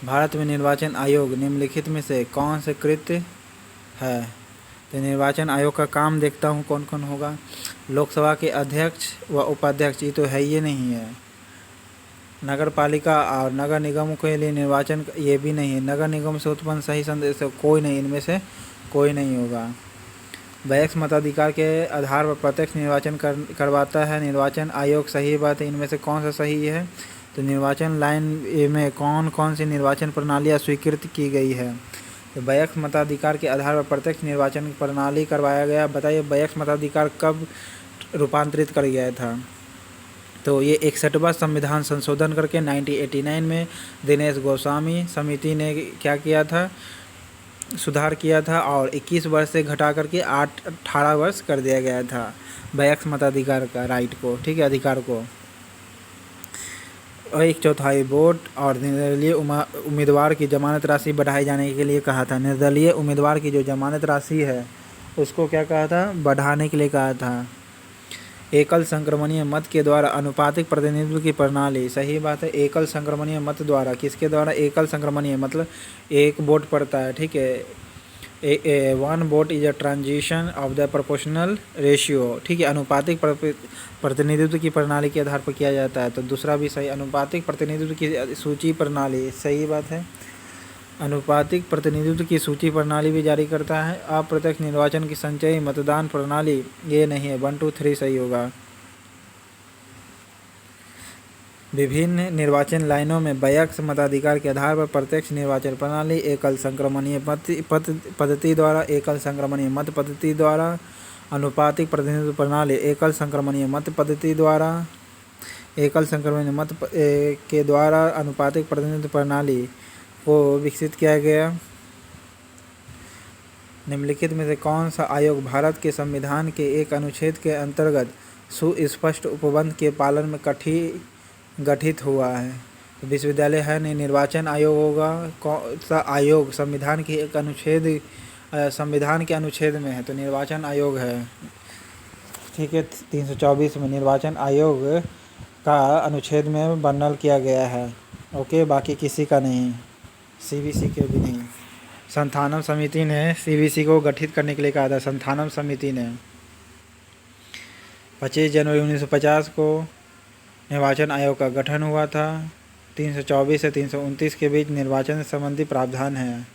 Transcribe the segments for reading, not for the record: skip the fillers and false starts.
भारत में निर्वाचन आयोग निम्नलिखित में से कौन से कृत्य है? तो निर्वाचन आयोग का काम देखता हूँ कौन कौन होगा। लोकसभा के अध्यक्ष व उपाध्यक्ष, ये तो है ही नहीं है। नगर पालिका और नगर निगम के लिए निर्वाचन, ये भी नहीं है। नगर निगम से उत्पन्न सही संदेश कोई नहीं, इनमें से कोई नहीं होगा। वयस्क मताधिकार के आधार पर प्रत्यक्ष निर्वाचन करवाता है निर्वाचन आयोग, सही बात है। इनमें से कौन सा सही है? तो निर्वाचन लाइन में कौन कौन सी निर्वाचन प्रणालियाँ स्वीकृत की गई है? तो वयस्क मताधिकार के आधार पर प्रत्यक्ष निर्वाचन प्रणाली करवाया गया। बताइए वयस्क मताधिकार कब रूपांतरित कर गया था? तो ये 61वां संविधान संशोधन करके 1989 में दिनेश गोस्वामी समिति ने क्या किया था? सुधार किया था और 21 वर्ष से घटा करके 18 वर्ष कर दिया गया था वयस्क मताधिकार का राइट को, ठीक है, अधिकार को। और 1/4 वोट और निर्दलीय उम्मीदवार की जमानत राशि बढ़ाए जाने के लिए कहा था। निर्दलीय उम्मीदवार की जो जमानत राशि है उसको क्या कहा था? बढ़ाने के लिए कहा था। एकल संक्रमणीय मत के द्वारा अनुपातिक प्रतिनिधित्व की प्रणाली, सही बात है। एकल संक्रमणीय मत द्वारा, किसके द्वारा? एकल संक्रमणीय मतलब एक वोट पड़ता है, ठीक है। 1 vote is a transition of the proportional ratio, ठीक है। अनुपातिक प्रतिनिधित्व की प्रणाली के आधार पर किया जाता है। तो दूसरा भी सही, अनुपातिक प्रतिनिधित्व की सूची प्रणाली, सही बात है। अनुपातिक प्रतिनिधित्व की सूची प्रणाली भी जारी करता है। अप्रत्यक्ष निर्वाचन की संचयी मतदान प्रणाली, ये नहीं है। 1 2 3 सही होगा। विभिन्न निर्वाचन लाइनों में वयस्क मताधिकार के आधार पर प्रत्यक्ष निर्वाचन प्रणाली, एकल संक्रमणीय पद्धति द्वारा, एकल संक्रमणीय मत पद्धति द्वारा, अनुपातिक प्रतिनिधित्व प्रणाली, एकल संक्रमणीय मत पद्धति द्वारा, एकल संक्रमणीय मत के द्वारा अनुपातिक प्रतिनिधित्व प्रणाली को विकसित किया गया। निम्नलिखित में से कौन सा आयोग भारत के संविधान के एक अनुच्छेद के अंतर्गत सुस्पष्ट उपबंध के पालन में गठित हुआ है? विश्वविद्यालय है नहीं, निर्वाचन आयोग होगा। कौन सा आयोग संविधान की एक अनुच्छेद, संविधान के अनुच्छेद में है? तो निर्वाचन आयोग है, ठीक है। 324 में निर्वाचन आयोग का अनुच्छेद में वर्णन किया गया है, ओके। बाकी किसी का नहीं, सीबीसी के भी नहीं। संथानम समिति ने सीबीसी को गठित करने के लिए कहा था। संथानम समिति ने 25 जनवरी 1950 को निर्वाचन आयोग का गठन हुआ था। 324 से 329 के बीच निर्वाचन संबंधी प्रावधान है।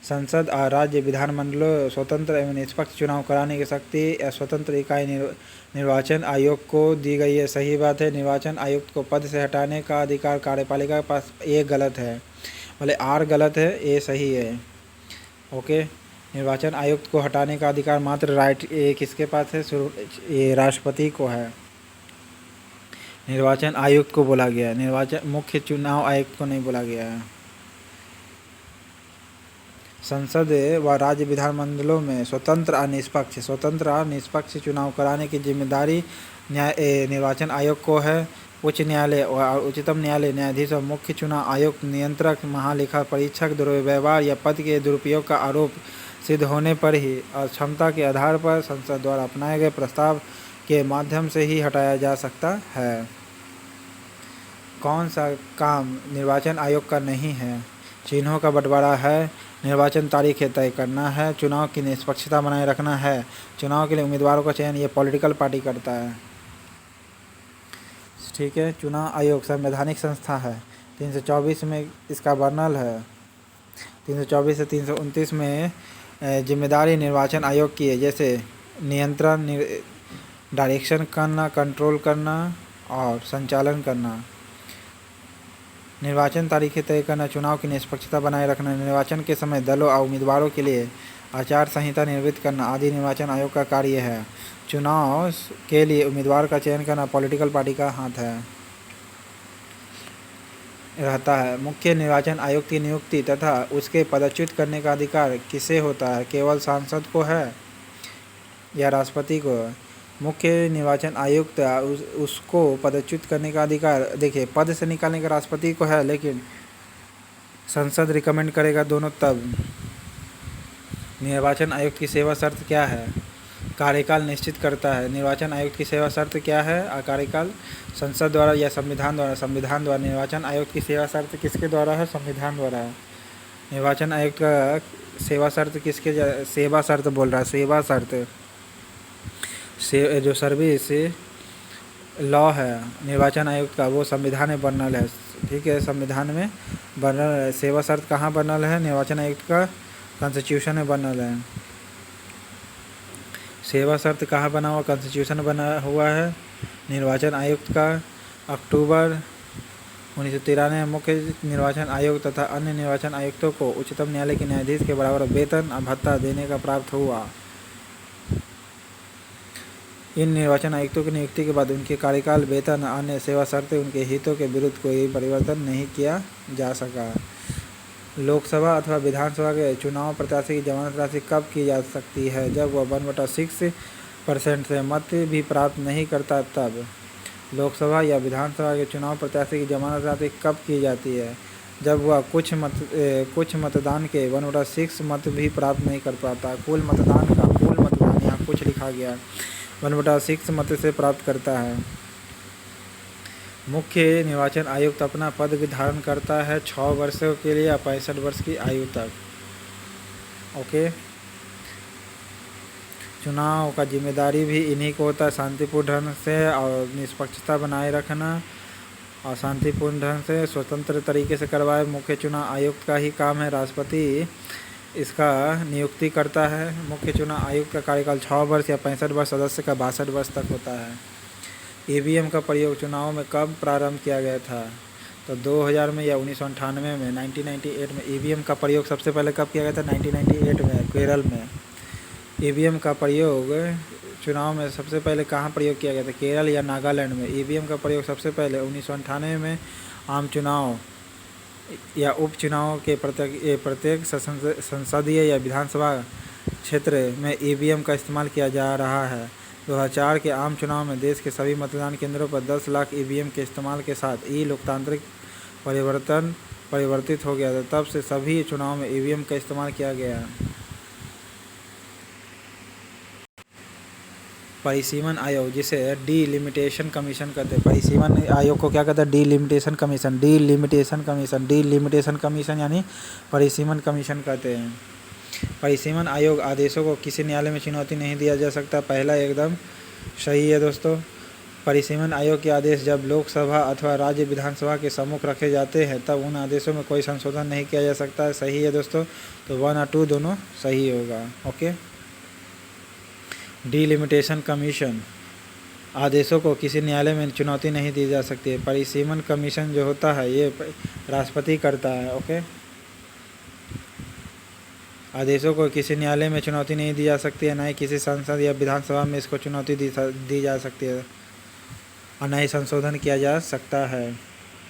संसद और राज्य विधानमंडलों स्वतंत्र एवं निष्पक्ष चुनाव कराने की शक्ति या स्वतंत्र इकाई निर्वाचन आयोग को दी गई है, सही बात है। निर्वाचन आयुक्त को पद से हटाने का अधिकार कार्यपालिका के पास, ये गलत है, बोले आर गलत है, ए सही है, ओके। निर्वाचन आयुक्त को हटाने का अधिकार मात्र राइट ये किसके पास है? ये राष्ट्रपति को है। निर्वाचन आयुक्त को बोला गया, निर्वाचन मुख्य चुनाव आयुक्त को नहीं बोला गया है। संसद व राज्य विधानमंडलों में स्वतंत्र और निष्पक्ष चुनाव कराने की जिम्मेदारी निर्वाचन आयोग को है। उच्च न्यायालय और उच्चतम न्यायालय न्यायाधीश और मुख्य चुनाव आयुक्त, नियंत्रक, महालेखा परीक्षक दुर्व्यवहार या पद के दुरुपयोग का आरोप सिद्ध होने पर ही और क्षमता के आधार पर संसद द्वारा अपनाए गए प्रस्ताव के माध्यम से ही हटाया जा सकता है। कौन सा काम निर्वाचन आयोग का नहीं है? चिन्हों का बंटवारा है, निर्वाचन तारीख तय करना है, चुनाव की निष्पक्षता बनाए रखना है, चुनाव के लिए उम्मीदवारों का चयन ये पॉलिटिकल पार्टी करता है, ठीक है। चुनाव आयोग संवैधानिक संस्था है। 324 में इसका वर्णन है। 324 से 329 में जिम्मेदारी निर्वाचन आयोग की है, जैसे नियंत्रण, डायरेक्शन करना, कंट्रोल करना और संचालन करना। निर्वाचन तारीखें तय करना, चुनाव की निष्पक्षता बनाए रखना, निर्वाचन के समय दलों और उम्मीदवारों के लिए आचार संहिता निर्मित करना आदि निर्वाचन आयोग का कार्य है। चुनाव के लिए उम्मीदवार का चयन करना पॉलिटिकल पार्टी का हाथ रहता है। मुख्य निर्वाचन आयुक्त की नियुक्ति तथा उसके पदच्युत करने का अधिकार किसे होता है? केवल सांसद को है या राष्ट्रपति को? मुख्य निर्वाचन आयुक्त उसको पदच्युत करने का अधिकार, देखिए पद से निकालने का राष्ट्रपति को है, लेकिन संसद रिकमेंड करेगा दोनों तब। निर्वाचन आयुक्त की सेवा शर्त क्या है? कार्यकाल निश्चित करता है। निर्वाचन आयुक्त की सेवा शर्त क्या है? कार्यकाल संसद द्वारा या संविधान द्वारा? संविधान द्वारा। निर्वाचन आयुक्त की सेवा शर्त किसके द्वारा है? संविधान द्वारा है। निर्वाचन आयुक्त का सेवा शर्त किसके सेवा शर्त बोल रहा है, सेवा शर्त से जो सर्विस लॉ है निर्वाचन आयुक्त का वो संविधान में बर्नल है। ठीक है, संविधान में बर्नल है। सेवा शर्त कहाँ बर्नल है? निर्वाचन आयुक्त का कॉन्स्टिट्यूशन में बर्नल है। सेवा शर्त कहाँ बना हुआ? कॉन्स्टिट्यूशन बना हुआ है निर्वाचन आयुक्त का। अक्टूबर 1993 में मुख्य निर्वाचन आयुक्त तथा अन्य निर्वाचन आयुक्तों को उच्चतम न्यायालय के न्यायाधीश के बराबर वेतन और भत्ता देने का प्राप्त हुआ। इन निर्वाचन आयुक्तों की नियुक्ति के बाद उनके कार्यकाल, वेतन, अन्य सेवा शर्तें उनके हितों के विरुद्ध कोई परिवर्तन नहीं किया जा सका। लोकसभा अथवा विधानसभा के चुनाव प्रत्याशी की जमानत राशि कब की जा सकती है? जब वह 1/6% से मत भी प्राप्त नहीं करता तब। लोकसभा या विधानसभा के चुनाव प्रत्याशी की जमानत राशि कब की जाती है? जब वह कुछ मतदान के 1/6 मत भी प्राप्त नहीं कर पाता। कुल मतदान यहाँ कुछ लिखा गया 1/6 मत से प्राप्त करता है। मुख्य निर्वाचन आयुक्त अपना पद धारण करता है 6 वर्षों के लिए या 65 वर्ष की आयु तक। ओके, चुनाव का जिम्मेदारी भी इन्हीं को होता है, शांतिपूर्ण ढंग से और निष्पक्षता बनाए रखना और शांतिपूर्ण ढंग से स्वतंत्र तरीके से करवाए। मुख्य चुनाव आयुक्त का ही काम है, राष्ट्रपति इसका नियुक्ति करता है। मुख्य चुनाव आयुक्त का कार्यकाल 6 वर्ष या 65 वर्ष, सदस्य का 62 वर्ष तक होता है। ईवीएम का प्रयोग चुनाव में कब प्रारंभ किया गया था? तो 2000 में या 1998 में, 1998 में। ईवीएम का प्रयोग सबसे पहले कब किया गया था? 1998 में, केरल में। ईवीएम का प्रयोग चुनाव में सबसे पहले कहाँ प्रयोग किया गया था? केरल या नागालैंड में। ईवीएम का प्रयोग सबसे पहले 1998 में आम चुनाव या उपचुनाव के प्रत्येक संसदीय या विधानसभा क्षेत्र में ईवीएम का इस्तेमाल किया जा रहा है। 2004 के आम चुनाव में देश के सभी मतदान केंद्रों पर 10 लाख ईवीएम के इस्तेमाल के साथ लोकतांत्रिक परिवर्तित हो गया था। तब से सभी चुनाव में ईवीएम का इस्तेमाल किया गया। परिसीमन आयोग, जिसे डीलिमिटेशन कमीशन कहते हैं। परिसीमन आयोग को क्या कहते हैं? Delimitation commission. डीलिमिटेशन कमीशन यानी परिसीमन कमीशन कहते हैं। परिसीमन आयोग आदेशों को किसी न्यायालय में चुनौती नहीं दिया जा सकता। पहला एकदम सही है दोस्तों। परिसीमन आयोग के आदेश जब लोकसभा अथवा राज्य विधानसभा के सम्मुख रखे जाते हैं तब उन आदेशों में कोई संशोधन नहीं किया जा सकता है। सही है दोस्तों, तो 1 और 2 दोनों सही होगा। ओके, डीलिमिटेशन कमीशन आदेशों को किसी न्यायालय में चुनौती नहीं दी जा सकती है। परिसीमन कमीशन जो होता है ये राष्ट्रपति करता है। ओके, आदेशों को किसी न्यायालय में चुनौती नहीं दी जा सकती है, न ही किसी संसद या विधानसभा में इसको चुनौती दी जा सकती है और न ही संशोधन किया जा सकता है।